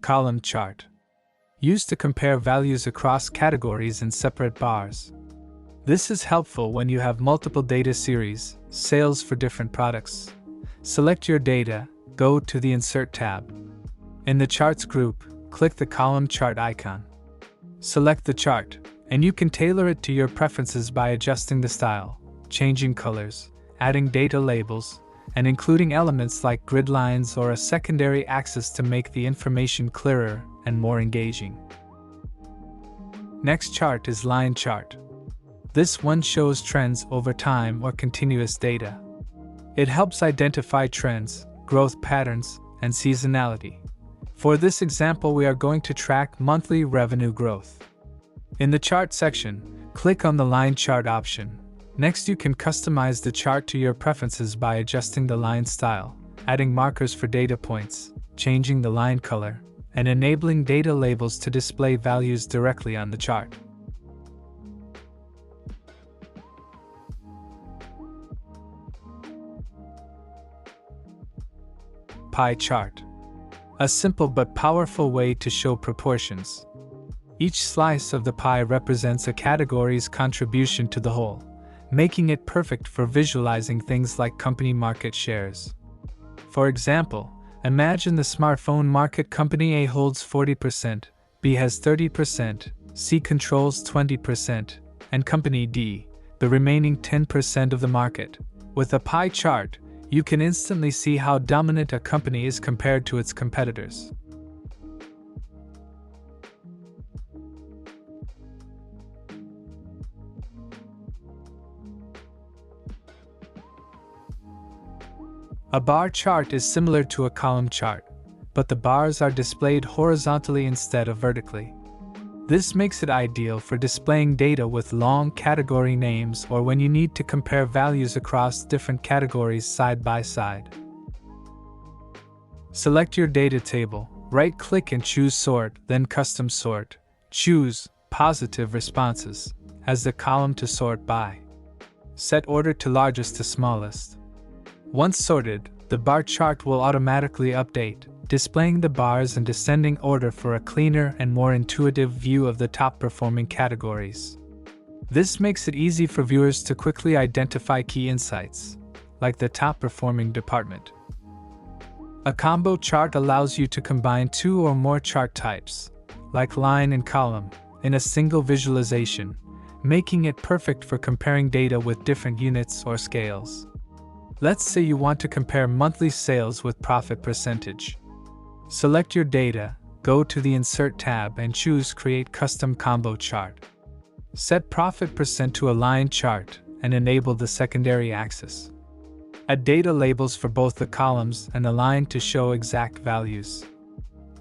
Column chart. Used to compare values across categories in separate bars. This is helpful when you have multiple data series, sales for different products. Select your data, go to the Insert tab. In the Charts group, click the column chart icon. Select the chart, and you can tailor it to your preferences by adjusting the style, changing colors, adding data labels, and including elements like grid lines or a secondary axis to make the information clearer and more engaging. Next chart is line chart. This one shows trends over time or continuous data. It helps identify trends, growth patterns, and seasonality. For this example, we are going to track monthly revenue growth. In the chart section, click on the line chart option. Next, you can customize the chart to your preferences by adjusting the line style, adding markers for data points, changing the line color, and enabling data labels to display values directly on the chart. Pie chart. A simple but powerful way to show proportions. Each slice of the pie represents a category's contribution to the whole, making it perfect for visualizing things like company market shares. For example, imagine the smartphone market. Company A holds 40%, B has 30%, C controls 20%, and Company D, the remaining 10% of the market. With a pie chart, you can instantly see how dominant a company is compared to its competitors. A bar chart is similar to a column chart, but the bars are displayed horizontally instead of vertically. This makes it ideal for displaying data with long category names or when you need to compare values across different categories side by side. Select your data table, right-click and choose Sort, then Custom Sort. Choose Positive Responses as the column to sort by. Set order to largest to smallest. Once sorted, the bar chart will automatically update, displaying the bars in descending order for a cleaner and more intuitive view of the top-performing categories. This makes it easy for viewers to quickly identify key insights, like the top-performing department. A combo chart allows you to combine two or more chart types, like line and column, in a single visualization, making it perfect for comparing data with different units or scales. Let's say you want to compare monthly sales with profit percentage. Select your data, go to the Insert tab and choose Create Custom Combo Chart. Set profit percent to a line chart and enable the secondary axis. Add data labels for both the columns and the line to show exact values.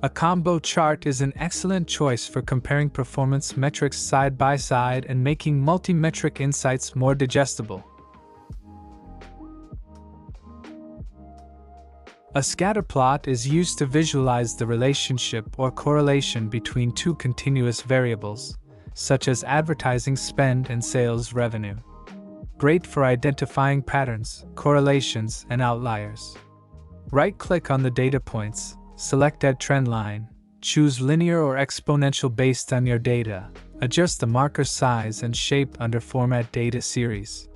A combo chart is an excellent choice for comparing performance metrics side by side and making multi-metric insights more digestible. A scatter plot is used to visualize the relationship or correlation between two continuous variables, such as advertising spend and sales revenue. Great for identifying patterns, correlations, and outliers. Right-click on the data points, select Add Trend Line, choose linear or exponential based on your data, adjust the marker size and shape under Format Data Series.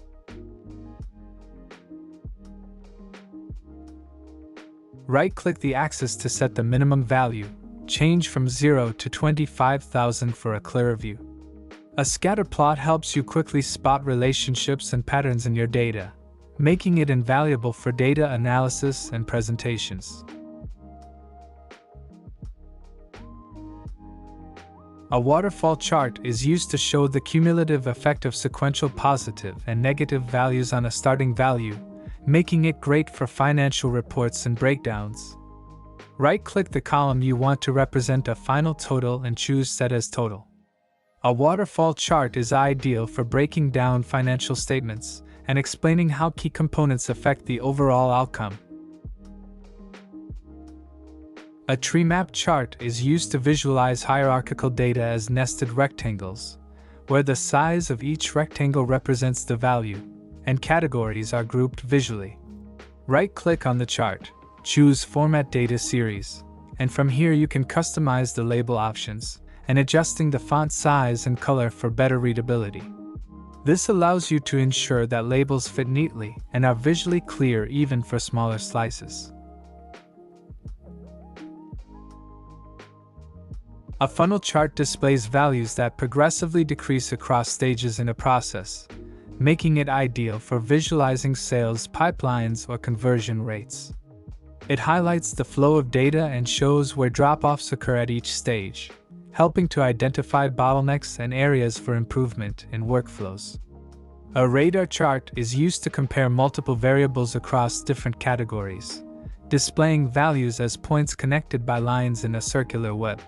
Right-click the axis to set the minimum value, change from 0 to 25,000 for a clearer view. A scatter plot helps you quickly spot relationships and patterns in your data, making it invaluable for data analysis and presentations. A waterfall chart is used to show the cumulative effect of sequential positive and negative values on a starting value, making it great for financial reports and breakdowns. Right-click the column you want to represent a final total and choose Set as Total. A waterfall chart is ideal for breaking down financial statements and explaining how key components affect the overall outcome. A Treemap chart is used to visualize hierarchical data as nested rectangles, where the size of each rectangle represents the value, and categories are grouped visually. Right-click on the chart, choose Format Data Series, and from here you can customize the label options and adjusting the font size and color for better readability. This allows you to ensure that labels fit neatly and are visually clear even for smaller slices. A funnel chart displays values that progressively decrease across stages in a process, making it ideal for visualizing sales pipelines or conversion rates. It highlights the flow of data and shows where drop-offs occur at each stage, helping to identify bottlenecks and areas for improvement in workflows. A radar chart is used to compare multiple variables across different categories, displaying values as points connected by lines in a circular web.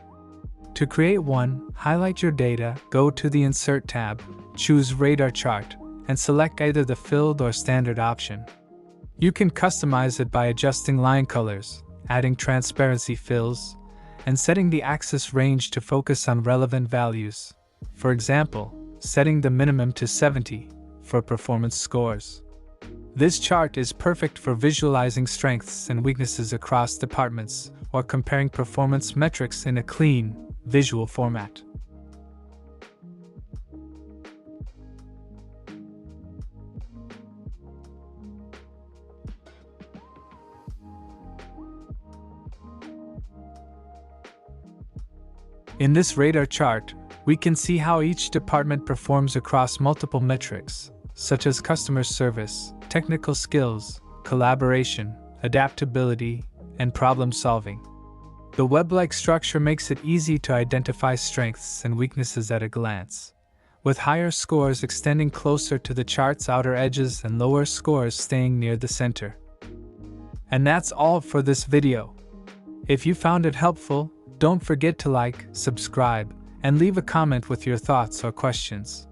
To create one, highlight your data, go to the Insert tab, choose Radar Chart, and select either the filled or standard option. You can customize it by adjusting line colors, adding transparency fills, and setting the axis range to focus on relevant values. For example, setting the minimum to 70 for performance scores. This chart is perfect for visualizing strengths and weaknesses across departments or comparing performance metrics in a clean, visual format. In this radar chart, we can see how each department performs across multiple metrics, such as customer service, technical skills, collaboration, adaptability, and problem solving. The web-like structure makes it easy to identify strengths and weaknesses at a glance, with higher scores extending closer to the chart's outer edges and lower scores staying near the center. And that's all for this video. If you found it helpful, don't forget to like, subscribe, and leave a comment with your thoughts or questions.